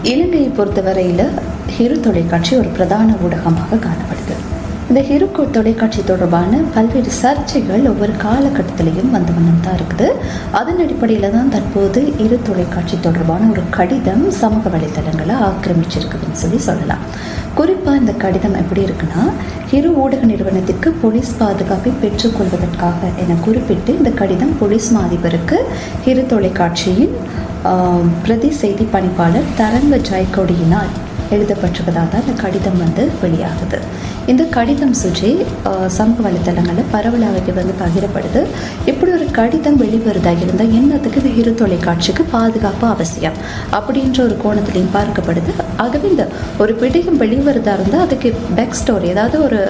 இலங்கையை பொறுத்தவரையில் ஹிரு தொலைக்காட்சி ஒரு பிரதான ஊடகமாக காணப்படுது. இந்த ஹிரு தொலைக்காட்சி தொடர்பான பல்வேறு சர்ச்சைகள் ஒவ்வொரு காலகட்டத்திலையும் வந்த வண்ணம் தான் இருக்குது. அதன் அடிப்படையில் தான் தற்போது இரு தொலைக்காட்சி தொடர்பான ஒரு கடிதம் சமூக வலைத்தளங்களை ஆக்கிரமிச்சிருக்குதுன்னு சொல்லலாம். குறிப்பாக இந்த கடிதம் எப்படி இருக்குன்னா, ஹிரு ஊடக நிறுவனத்திற்கு போலீஸ் பாதுகாப்பை பெற்றுக்கொள்வதற்காக என குறிப்பிட்டு இந்த கடிதம் போலீஸ் மா அதிபருக்கு ஹிரு தொலைக்காட்சியின் பிரதி செய்தி பணிப்பாளர் தரங்க ஜெயக்கொடியினால் எழுதப்பட்டிருப்பதாக தான் இந்த கடிதம் வெளியாகுது. இந்த கடிதம் சுற்றி சமூக வலைத்தளங்களில் பரவலாக பகிரப்படுது. இப்படி ஒரு கடிதம் வெளிவருதாக இருந்தால் என்னத்துக்கு இது ஹிரு தொலைக்காட்சிக்கு பாதுகாப்பு அவசியம் அப்படின்ற ஒரு கோணத்திலையும் பார்க்கப்படுது. ஆகவே இந்த ஒரு விடயம் வெளிவருதாக இருந்தால் அதுக்கு பேக் ஸ்டோரி, ஏதாவது ஒரு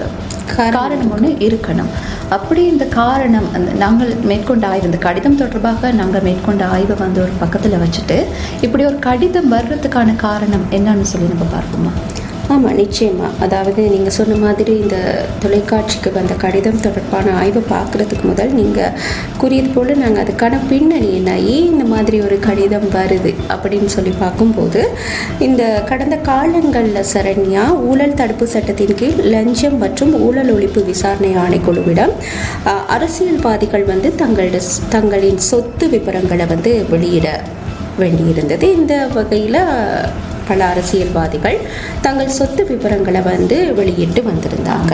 காரணம் ஒன்று இருக்கணும். அப்படி இந்த காரணம் நாங்கள் மேற்கொண்ட ஆய்வு, இந்த கடிதம் தொடர்பாக நாங்கள் மேற்கொண்ட ஆய்வை ஒரு பக்கத்தில் வச்சுட்டு இப்படி ஒரு கடிதம் வர்றதுக்கான காரணம் என்னன்னு சொல்லி நம்ம பார்ப்போமா? ஆமாம், நிச்சயமாக. அதாவது நீங்கள் சொன்ன மாதிரி இந்த தொலைக்காட்சிக்கு வந்த கடிதம் தொடர்பான ஆய்வை பார்க்குறதுக்கு முதல் நீங்கள் கூறியது போல் நாங்கள் அதுக்கான பின்னணி என்ன, ஏன் இந்த மாதிரி ஒரு கடிதம் வருது அப்படின்னு சொல்லி பார்க்கும்போது, இந்த கடந்த காலங்களில் சரண்யா ஊழல் தடுப்பு சட்டத்தின் கீழ் லஞ்சம் மற்றும் ஊழல் ஒழிப்பு விசாரணை ஆணைக்குழுவிடம் அரசியல்வாதிகள் தங்களின் சொத்து விவரங்களை வெளியிட வேண்டியிருந்தது. இந்த வகையில் பல அரசியல் தங்கள் சொத்து விவரங்களை வெளியிட்டு வந்திருந்தாங்க.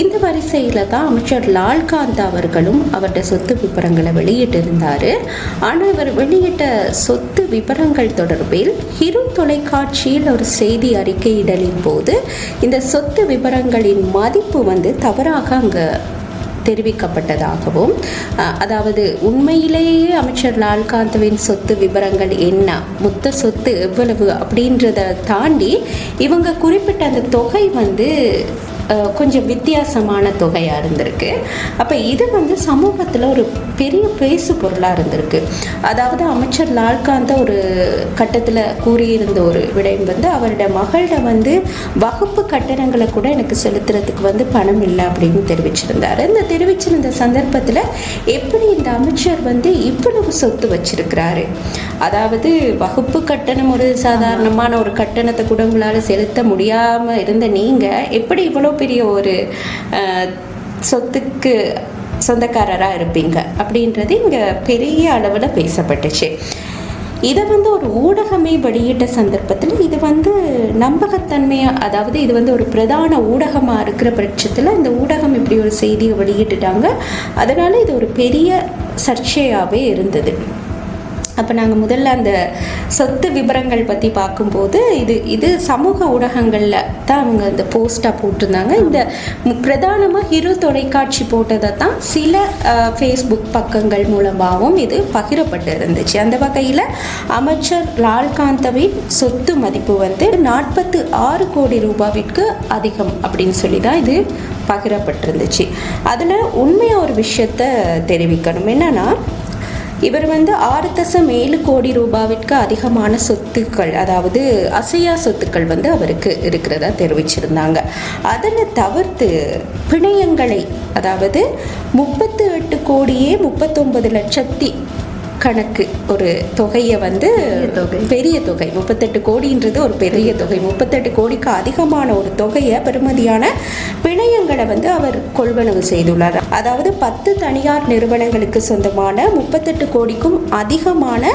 இந்த வரிசையில் தான் அமைச்சர் லால்காந்த் அவர்களும் அவருடைய சொத்து விவரங்களை வெளியிட்டு இருந்தார். ஆனால் இவர் வெளியிட்ட சொத்து விவரங்கள் தொடர்பில் ஹிரு தொலைக்காட்சியில் ஒரு செய்தி அறிக்கையிடலின் போது இந்த சொத்து விவரங்களின் மதிப்பு தவறாக அங்கே தெரிவிக்கப்பட்டதாகவும், அதாவது உண்மையிலேயே அமைச்சர் லால்காந்தவின் சொத்து விவரங்கள் என்ன, மொத்த சொத்து எவ்வளவு அப்படின்றத தாண்டி இவங்க குறிப்பிட்ட அந்த தொகை கொஞ்சம் வித்தியாசமான தொகையாக இருந்திருக்கு. அப்போ இது சமூகத்தில் ஒரு பெரிய பேசு பொருளாக இருந்திருக்கு. அதாவது அமைச்சர் லால்காந்த ஒரு கட்டத்தில் கூறியிருந்த ஒரு விடயம் அவருடைய மகளிட வகுப்பு கட்டணங்களை கூட எனக்கு செலுத்துறதுக்கு பணம் இல்லை அப்படின்னு தெரிவிச்சிருந்தார். இந்த தெரிவிச்சிருந்த சந்தர்ப்பத்தில் எப்படி இந்த அமைச்சர் இவ்வளவு சொத்து வச்சிருக்கிறாரு, அதாவது வகுப்பு கட்டணம் ஒரு சாதாரணமான ஒரு கட்டணத்தை கூட உங்களால் செலுத்த முடியாமல் இருந்த நீங்கள் எப்படி இவ்வளோ பெரிய ஒரு சொத்துக்கு சொந்தக்காரராக இருப்பீங்க அப்படின்றது இங்கே பெரிய அளவில் பேசப்பட்டுச்சு. இதை ஒரு ஊடகமே வெளியிட்ட சந்தர்ப்பத்தில் இது நம்பகத்தன்மையாக, அதாவது இது ஒரு பிரதான ஊடகமாக இருக்கிற பட்சத்தில் இந்த ஊடகம் இப்படி ஒரு செய்தியை வெளியிட்டுட்டாங்க. அதனால் இது ஒரு பெரிய சர்ச்சையாகவே இருந்தது. அப்போ நாங்கள் முதல்ல அந்த சொத்து விவரங்கள் பற்றி பார்க்கும்போது இது சமூக ஊடகங்களில் தான் அவங்க இந்த போஸ்ட்டாக போட்டிருந்தாங்க. இந்த பிரதானமாக ஹிரு தொலைக்காட்சி போட்டதை தான் சில ஃபேஸ்புக் பக்கங்கள் மூலமாகவும் இது பகிரப்பட்டு இருந்துச்சு. அந்த வகையில் அமைச்சர் லால்காந்தவின் சொத்து மதிப்பு 46 கோடி ரூபாய்க்கு அதிகம் அப்படின்னு சொல்லி தான் இது பகிரப்பட்டிருந்துச்சு. அதில் உண்மையாக ஒரு விஷயத்தை தெரிவிக்கணும். என்னன்னா, இவர் 6.7 கோடி ரூபாய்க்கு அதிகமான சொத்துக்கள், அதாவது அசையா சொத்துக்கள் அவருக்கு இருக்கிறதா தெரிவிச்சிருந்தாங்க. அதனை தவிர்த்து பிணையங்களை, அதாவது 38 கோடியே 39 லட்சத்தி கணக்கு ஒரு தொகையை பெரிய தொகை 38 கோடின்றது ஒரு பெரிய தொகை. 38 கோடிக்கு அதிகமான ஒரு தொகையை பெறுமதியான பிணையங்களை அவர் கொள்வனவு செய்துள்ளார். அதாவது 10 தனியார் நிறுவனங்களுக்கு சொந்தமான 38 கோடிக்கும் அதிகமான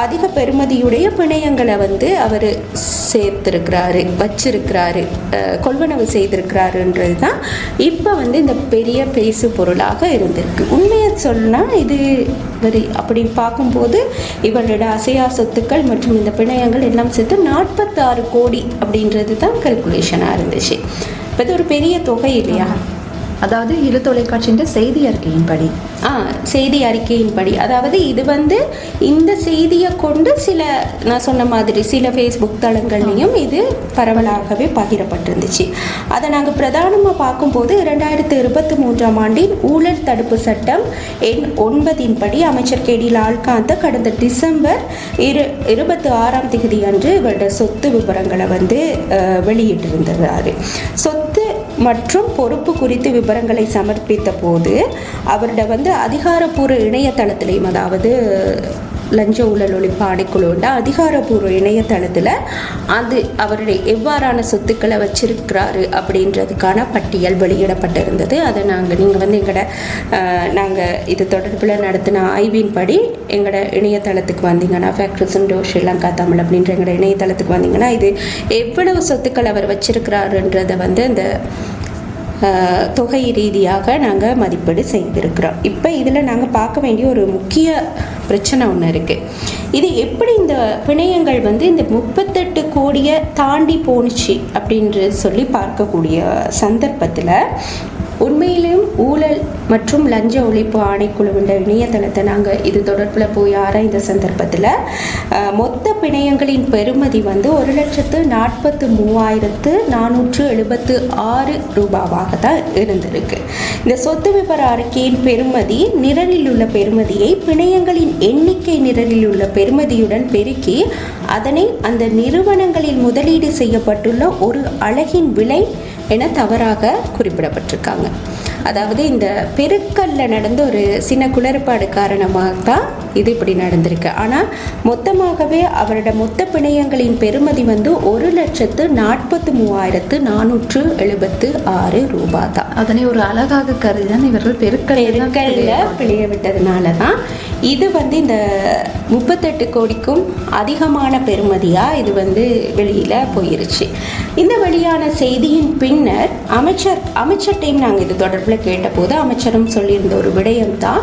அதிக பெறுமதியுடைய பிணையங்களை அவர் சேர்த்திருக்கிறாரு, வச்சிருக்கிறாரு, கொள்வனவு செய்திருக்கிறாருன்றது தான் இப்போ இந்த பெரிய பேசு பொருளாக இருந்திருக்கு. உண்மையை சொன்னால் இது அப்படி பார்க்கும்போது இவரோட அசையா சொத்துக்கள் மற்றும் இந்த பிணையங்கள் எல்லாம் சேர்த்து 46 கோடி அப்படின்றது தான் கல்குலேஷனாக இருந்துச்சு. இப்போ இது ஒரு பெரிய தொகை இல்லையா? அதாவது இரு தொலைக்காட்சியின் செய்தி அறிக்கையின்படி செய்தி அறிக்கையின்படி அதாவது இது இந்த செய்தியை கொண்டு நான் சொன்ன மாதிரி சில ஃபேஸ்புக் தளங்கள்லையும் இது பரவலாகவே பகிரப்பட்டிருந்துச்சு. அதை நாங்கள் பிரதானமாக பார்க்கும்போது 2023ஆம் ஆண்டின் ஊழல் தடுப்பு சட்டம் எண் 9 படி அமைச்சர் கே டி லால்காந்த கடந்த டிசம்பர் 26ஆம் தேதி அன்று இவருடைய சொத்து விவரங்களை வெளியிட்டிருந்தார். சொத்து மற்றும் பொறுப்பு குறித்து விவரங்களை சமர்ப்பித்த போது அவருடைய அதிகாரப்பூர்வ இணையதளத்திலையும், அதாவது லஞ்ச ஊழல் ஒழிப்பு ஆணைக்குழுவோட அதிகாரப்பூர்வ இணையதளத்தில் அது அவருடைய எவ்வாறான சொத்துக்களை வச்சிருக்கிறாரு அப்படின்றதுக்கான பட்டியல் வெளியிடப்பட்டிருந்தது. அதை நீங்கள் வந்து நாங்கள் இது தொடர்பில் நடத்தின ஆய்வின்படி எங்களோட இணையதளத்துக்கு வந்தீங்கன்னா, ஃபேக்ட்ரிஸ் இண்டோ ஸ்ரீலங்கா தமிழ் அப்படின்ற எங்களோட இணையதளத்துக்கு வந்தீங்கன்னா இது எவ்வளவு சொத்துக்கள் அவர் வச்சிருக்கிறாருன்றதை வந்து இந்த தொகை ரீதியாக நாங்கள் மதிப்பீடு செய்திருக்கிறோம். இப்போ இதில் நாங்கள் பார்க்க வேண்டிய ஒரு முக்கிய பிரச்சனை ஒன்று இருக்குது. இது எப்படி இந்த பிணையங்கள் வந்து இந்த 38 கோடியை தாண்டி போணுச்சு அப்படின்று சொல்லி பார்க்கக்கூடிய சந்தர்ப்பத்தில் உண்மையிலும் ஊழல் மற்றும் லஞ்ச ஒழிப்பு ஆணைக்குழுவின் இணையதளத்தை நாங்கள் இது தொடர்பில் போய் ஆராய்ந்த சந்தர்ப்பத்தில் மொத்த பிணையங்களின் பெறுமதி வந்து 1,43,476 ரூபாவாக தான் இருந்திருக்கு. இந்த சொத்து விபர அறிக்கையின் பெறுமதி நிரலில் உள்ள பெறுமதியை பிணையங்களின் எண்ணிக்கை நிரலில் உள்ள பெறுமதியுடன் பெருக்கி அதனை அந்த நிறுவனங்களில் முதலீடு செய்யப்பட்டுள்ள ஒரு அலகின் விலை என தவறாக குறிப்பிடப்பட்டிருக்காங்க. அதாவது இந்த பெருக்கல்ல நடந்த ஒரு சின்ன குளறுபாடு காரணமாக தான் இது இப்படி நடந்திருக்கு. ஆனால் மொத்தமாகவே அவரோட மொத்த பிணையங்களின் பெறுமதி வந்து 1,43,476 ரூபாய் தான். அதனை ஒரு அழகாக கருதிதான் இவர்கள் பெருக்கல்ல பிழைய விட்டதுனால தான் இது வந்து இந்த 38 கோடிக்கும் அதிகமான பெறுமதியாக இது வந்து வெளியில் போயிருச்சு. இந்த வெளியான செய்தியின் பின்னர் அமைச்சர்கிட்டையும் நாங்கள் இது தொடர்பில் கேட்டபோது அமைச்சரும் சொல்லியிருந்த ஒரு விடயம் தான்,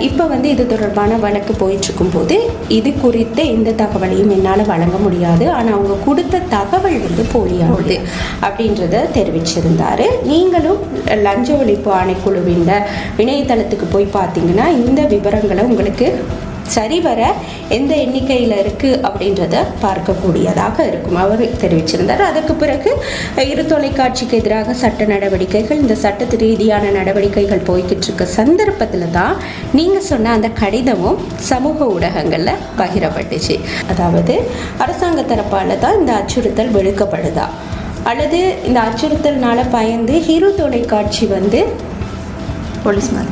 இப்போ வந்து இது தொடர்பான வழக்கு போயிட்டுருக்கும் போது இது குறித்த எந்த தகவலையும் என்னால் வழங்க முடியாது, ஆனால் அவங்க கொடுத்த தகவல் வந்து போலியானது அப்படின்றத தெரிவிச்சிருந்தார். நீங்களும் லஞ்ச ஒழிப்பு ஆணைக்குழுவின் இணையதளத்துக்கு போய் பார்த்தீங்கன்னா இந்த விவரங்களை உங்களுக்கு சரிவர எந்த எண்ணிக்கையில் இருக்குது அப்படின்றத பார்க்கக்கூடியதாக இருக்கும் அவர் தெரிவிச்சிருந்தார். அதுக்கு பிறகு இரு தொலைக்காட்சிக்கு எதிராக சட்ட நடவடிக்கைகள், இந்த சட்ட ரீதியான நடவடிக்கைகள் போய்கிட்டு இருக்க சந்தர்ப்பத்தில் தான் நீங்கள் சொன்ன அந்த கடிதமும் சமூக ஊடகங்களில் பகிரப்பட்டுச்சு. அதாவது அரசாங்க தரப்பால் தான் இந்த அச்சுறுத்தல் விடுக்கப்படுதா அல்லது இந்த அச்சுறுத்தல்னால பயந்து இரு தொலைக்காட்சி வந்து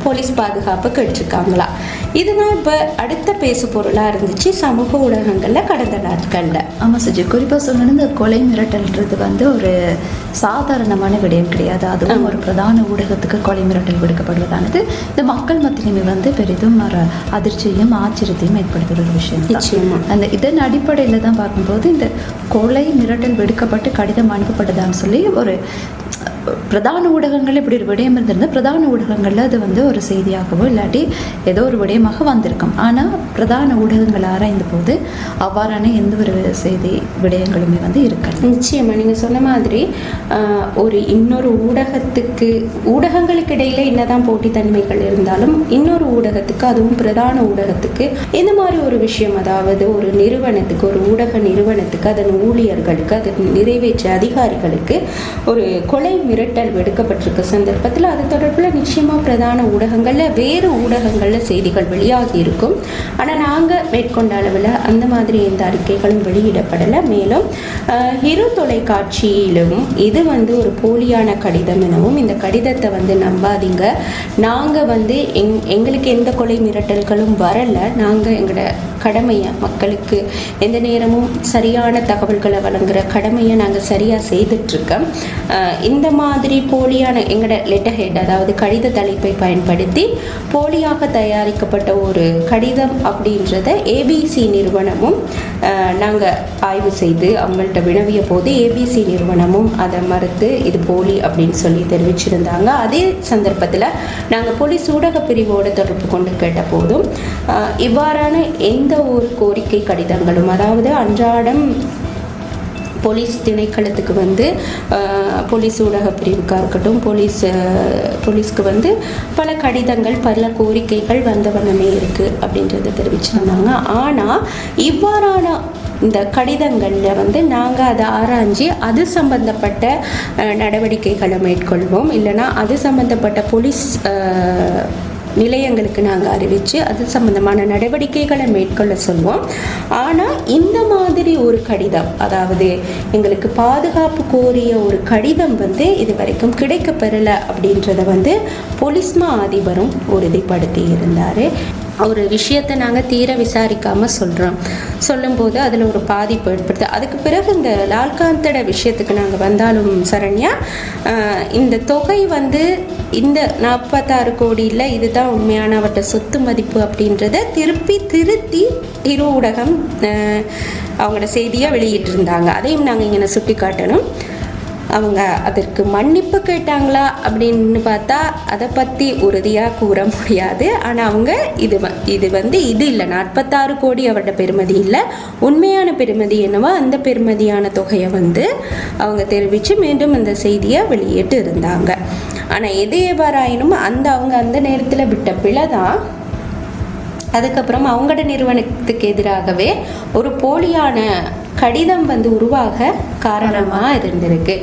போலீஸ் பாதுகாப்பு கேட்டிருக்காங்களா, இதுதான் இப்போ அடுத்த பேசு பொருளாக இருந்துச்சு சமூக ஊடகங்களில் கடந்த நாட்களில். ஆமாம் சுஜி, குறிப்பாக சொல்லணும் இந்த கொலை மிரட்டல்ன்றது வந்து ஒரு சாதாரணமான விடயம் கிடையாது. அதுவும் ஒரு பிரதான ஊடகத்துக்கு கொலை மிரட்டல் விடுக்கப்படுவதானது இந்த மக்கள் மத்தியிலுமே வந்து பெரிதும் அதிர்ச்சியையும் ஆச்சரியத்தையும் ஏற்படுத்துகிற ஒரு விஷயம். அந்த இதன் அடிப்படையில் தான் பார்க்கும்போது இந்த கொலை மிரட்டல் விடுக்கப்பட்டு கடிதம் அனுப்பப்பட்டதான்னு சொல்லி ஒரு பிரதான ஊடகங்கள் இப்படி ஒரு விடயம் இருந்திருந்தால் பிரதான ஊடகங்களில் அது வந்து ஒரு செய்தியாகவோ இல்லாட்டி ஏதோ ஒரு விடயமாக வந்திருக்கும். ஆனால் பிரதான ஊடகங்கள் ஆராய்ந்த போது அவ்வாறான எந்த ஒரு செய்தி விடயங்களுமே வந்து இருக்காது. நிச்சயமாக நீங்கள் சொன்ன மாதிரி ஒரு இன்னொரு ஊடகங்களுக்கு இடையில என்னதான் போட்டித்தன்மைகள் இருந்தாலும் இன்னொரு ஊடகத்துக்கு, அதுவும் பிரதான ஊடகத்துக்கு இந்த மாதிரி ஒரு விஷயம், அதாவது ஒரு நிறுவனத்துக்கு, ஒரு ஊடக நிறுவனத்துக்கு, அதன் ஊழியர்களுக்கு, அதன் நிறைவேற்ற அதிகாரிகளுக்கு ஒரு கொலை மிரட்டல் விடுக்கப்பட்டிருக்க சந்தர்ப்பத்தில் அது தொடர்பில் நிச்சயமாக பிரதான ஊடகங்களில் வேறு ஊடகங்களில் செய்திகள் வெளியாகி இருக்கும். ஆனால் நாங்கள் மேற்கொண்ட அளவில் அந்த மாதிரி எந்த அறிக்கைகளும் வெளியிடப்படலை. மேலும் இரு தொலைக்காட்சியிலும் இது வந்து ஒரு போலியான கடிதம் எனவும், இந்த கடிதத்தை வந்து நம்பாதீங்க, நாங்கள் வந்து எங்களுக்கு எந்த கொலை மிரட்டல்களும் வரலை, நாங்கள் எங்களோட கடமையை, மக்களுக்கு எந்த நேரமும் சரியான தகவல்களை வழங்குகிற கடமையை நாங்கள் சரியாக செய்துட்ருக்கோம். இந்த மாதிரி போலியான எங்களோட லெட்டர் ஹெட், அதாவது கடித தலைப்பை பயன்படுத்தி போலியாக தயாரிக்கப்பட்ட ஒரு கடிதம் அப்படின்றத ஏபிசி நிறுவனமும் நாங்கள் ஆய்வு செய்து அவங்கள்ட்ட வினவிய போது ஏபிசி நிறுவனமும் அதை மறுத்து இது போலி அப்படின்னு சொல்லி தெரிவிச்சிருந்தாங்க. அதே சந்தர்ப்பத்தில் நாங்கள் போலீஸ் ஊடக பிரிவோடு தொடர்பு கொண்டு கேட்ட போதும் இவ்வாறான எந்த ஒரு கோரிக்கை கடிதங்களும், அதாவது அன்றாடம் போலீஸ் திணைக்களத்துக்கு வந்து போலீஸ் ஊடக பிரிவுக்காக இருக்கட்டும், போலீஸ்க்கு வந்து பல கடிதங்கள், பல கோரிக்கைகள் வந்த வண்ணமே இருக்குது அப்படின்றத தெரிவிச்சிருந்தாங்க. ஆனால் இவ்வாறான இந்த கடிதங்களில் வந்து நாங்கள் அதை ஆராய்ஞ்சி அது சம்பந்தப்பட்ட நடவடிக்கைகளை மேற்கொள்வோம், இல்லைனா அது சம்பந்தப்பட்ட போலீஸ் நிலையங்களுக்கு நாங்கள் அறிவித்து அது சம்பந்தமான நடவடிக்கைகளை மேற்கொள்ள சொல்வோம். ஆனால் இந்த மாதிரி ஒரு கடிதம், அதாவது எங்களுக்கு பாதுகாப்பு கோரிய ஒரு கடிதம் வந்து இது வரைக்கும் கிடைக்கப்பெறலை அப்படின்றத வந்து போலீஸ் மா அதிபரும் உறுதிப்படுத்தி இருந்தார். ஒரு விஷயத்தை நாங்கள் தீர விசாரிக்காமல் சொல்லும்போது அதில் ஒரு பாதிப்பு ஏற்படுது. அதுக்கு பிறகு இந்த லால்காந்தோட விஷயத்துக்கு நாங்கள் வந்தாலும் சரண்யா, இந்த தொகை வந்து இந்த 46 கோடியில் இதுதான் உண்மையான அவர்கிட்ட சொத்து மதிப்பு அப்படின்றத திருத்தி ஹீரோ ஊடகம் அவங்களோட செய்தியாக வெளியிட்டிருந்தாங்க. அதையும் நாங்கள் இங்கே சுட்டி காட்டணும். அவங்க அதற்கு மன்னிப்பு கேட்டாங்களா அப்படின்னு பார்த்தா அதை பற்றி உறுதியாக கூற முடியாது. ஆனால் அவங்க இது வந்து இது இல்லை, 46 கோடி அவரோட பெருமதி இல்லை, உண்மையான பெருமதி என்னவோ அந்த பெருமதியான தொகையை வந்து அவங்க தெரிவித்து மீண்டும் அந்த செய்தியை வெளியிட்டு இருந்தாங்க. ஆனால் எது எவ்வாறாயினும் அவங்க அந்த நேரத்தில் விட்ட பிழை தான் அதுக்கப்புறம் அவங்களோட நிறுவனத்துக்கு எதிராகவே ஒரு போலியான கடிதம் வந்து உருவாக காரணமாக இருந்திருக்கு.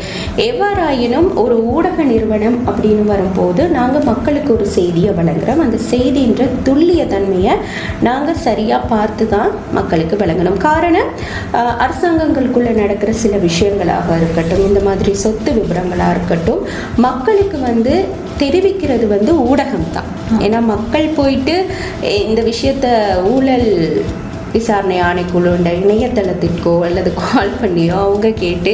எவ்வாறாயினும் ஒரு ஊடக நிறுவனம் அப்படின்னு வரும்போது நாங்கள் மக்களுக்கு ஒரு செய்தியை வழங்குகிறோம். அந்த செய்தின்ற துல்லிய தன்மையை நாங்கள் சரியாக பார்த்து தான் மக்களுக்கு வழங்கணும். காரணம், அரசாங்கங்களுக்குள்ளே நடக்கிற சில விஷயங்களாக இருக்கட்டும், இந்த மாதிரி சொத்து விவரங்களாக இருக்கட்டும், மக்களுக்கு வந்து தெரிவிக்கிறது வந்து ஊடகம் தான். ஏன்னா மக்கள் போயிட்டு இந்த விஷயத்தை ஊழல் விசாரணை ஆணைக்குழுன்ற இணையதளத்திற்கோ அல்லது கால் பண்ணியோ அவங்க கேட்டு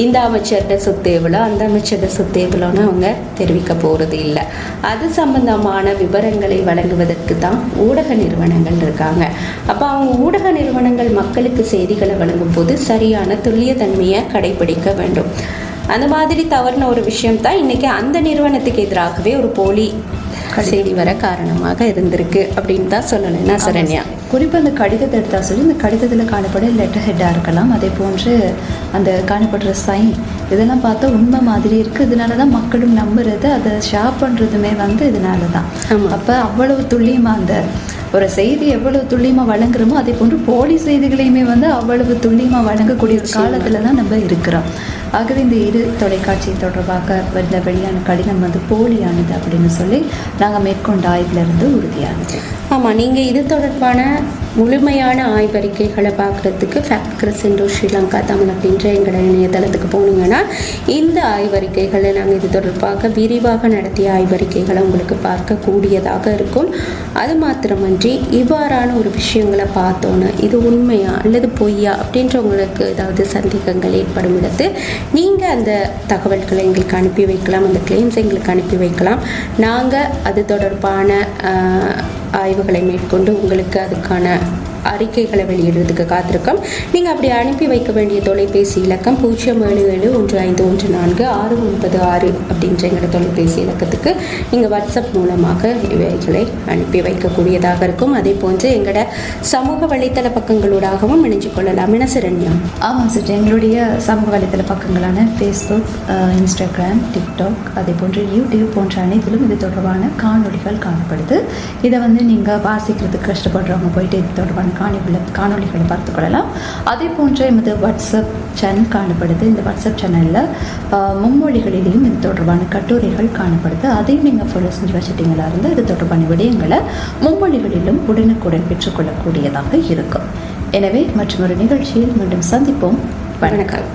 இந்த அமைச்சர்கிட்ட சொத்து எவ்வளோ, அந்த அமைச்சர்கிட்ட சொத்து எவ்வளோன்னு அவங்க தெரிவிக்க போகிறது இல்லை. அது சம்பந்தமான விவரங்களை வழங்குவதற்கு தான் ஊடக நிறுவனங்கள் இருக்காங்க. அப்போ அவங்க ஊடக நிறுவனங்கள் மக்களுக்கு செய்திகளை வழங்கும் போது சரியான துல்லிய தன்மையை கடைபிடிக்க வேண்டும். அந்த மாதிரி தவறுன ஒரு விஷயம் தான் இன்றைக்கி அந்த நிறுவனத்துக்கு எதிராகவே ஒரு போலி செய்தி வர காரணமாக இருந்திருக்கு அப்படின்னு தான் சொல்லலைன்னா சரண்யா. குறிப்பாக அந்த கடிதத்தை எடுத்தால் சொல்லி இந்த கடிதத்தில் காணப்பட லெட்டர் ஹெட்டாக இருக்கலாம், அதே போன்று அந்த காணப்படுற சைன் இதெல்லாம் பார்த்தா உண்மை மாதிரி இருக்குது. இதனால தான் மக்களும் நம்புறது, அதை ஷேர் பண்ணுறதுமே வந்து இதனால தான். அப்போ அவ்வளவு துல்லியமாக அந்த ஒரு செய்தி எவ்வளவு துல்லியமாக வழங்குறோமோ அதே போன்று போலி செய்திகளையுமே வந்து அவ்வளவு துல்லியமாக வழங்கக்கூடிய ஒரு காலத்தில் தான் நம்ம இருக்கிறோம். ஆகவே இந்த இரு தொலைக்காட்சி தொடர்பாக வந்த வெளியான கடிதம் வந்து போலியானது அப்படின்னு சொல்லி நாங்கள் மேற்கொண்ட ஆய்விலிருந்து உறுதியானது. ஆமாம், நீங்கள் இது தொடர்பான முழுமையான ஆய்வறிக்கைகளை பார்க்குறதுக்கு ஃபேக்ட் கிரசெண்டோ ஸ்ரீலங்கா தமிழ் அப்படின்ற எங்களோட இணையதளத்துக்கு போனீங்கன்னா இந்த ஆய்வறிக்கைகளை நாங்கள் இது தொடர்பாக விரிவாக நடத்திய ஆய்வறிக்கைகளை உங்களுக்கு பார்க்கக்கூடியதாக இருக்கும். அது மாத்திரமன்றி இவ்வாறான ஒரு விஷயங்களை பார்த்தோன்னு இது உண்மையா அல்லது பொய்யா அப்படின்ற உங்களுக்கு ஏதாவது சந்தேகங்கள் ஏற்படும் இடத்து நீங்கள் அந்த தகவல்களை எங்களுக்கு அனுப்பி வைக்கலாம், அந்த கிளைம்ஸ் எங்களுக்கு அனுப்பி வைக்கலாம். நாங்கள் அது தொடர்பான ஆய்வுகளை மேற்கொண்டு உங்களுக்கு அதுக்கான அறிக்கைகளை வெளியிடுறதுக்கு காத்திருக்கோம். நீங்கள் அப்படி அனுப்பி வைக்க வேண்டிய தொலைபேசி இலக்கம் 07715146996 அப்படின்ற எங்களோட தொலைபேசி இலக்கத்துக்கு நீங்கள் வாட்ஸ்அப் மூலமாக இவைகளை அனுப்பி வைக்கக்கூடியதாக இருக்கும். அதே போன்று எங்களோட சமூக வலைத்தள பக்கங்களூடாகவும் இணைஞ்சு கொள்ளலாம். என்ன சரண்யா? ஆமாம் சார், எங்களுடைய சமூக வலைத்தள பக்கங்களான ஃபேஸ்புக், இன்ஸ்டாகிராம், டிக்டாக், அதே போன்று யூடியூப் போன்ற அனைத்திலும் இது தொடர்பான காணொலிகள் காணப்படுது. இதை வந்து நீங்கள் வாசிக்கிறதுக்கு கஷ்டப்படுறவங்க போயிட்டு இது தொடர்பான காணொலிகளை பார்த்து கொள்ளலாம். அதே போன்ற எமது வாட்ஸ்அப் சேனல் காணப்படுது. இந்த வாட்ஸ்அப் சேனலில் மும்மொழிகளிலேயும் இது தொடர்பான கட்டுரைகள் காணப்படுது. அதையும் நீங்கள் ஃபாலோ செஞ்சு வச்சுட்டிங்களா இருந்து இது தொடர்பான விடயங்களை மும்மொழிகளிலும் உடனுக்குடன் பெற்றுக்கொள்ளக்கூடியதாக இருக்கும். எனவே மற்றொரு நிகழ்ச்சியில் மீண்டும் சந்திப்போம். வணக்கம்.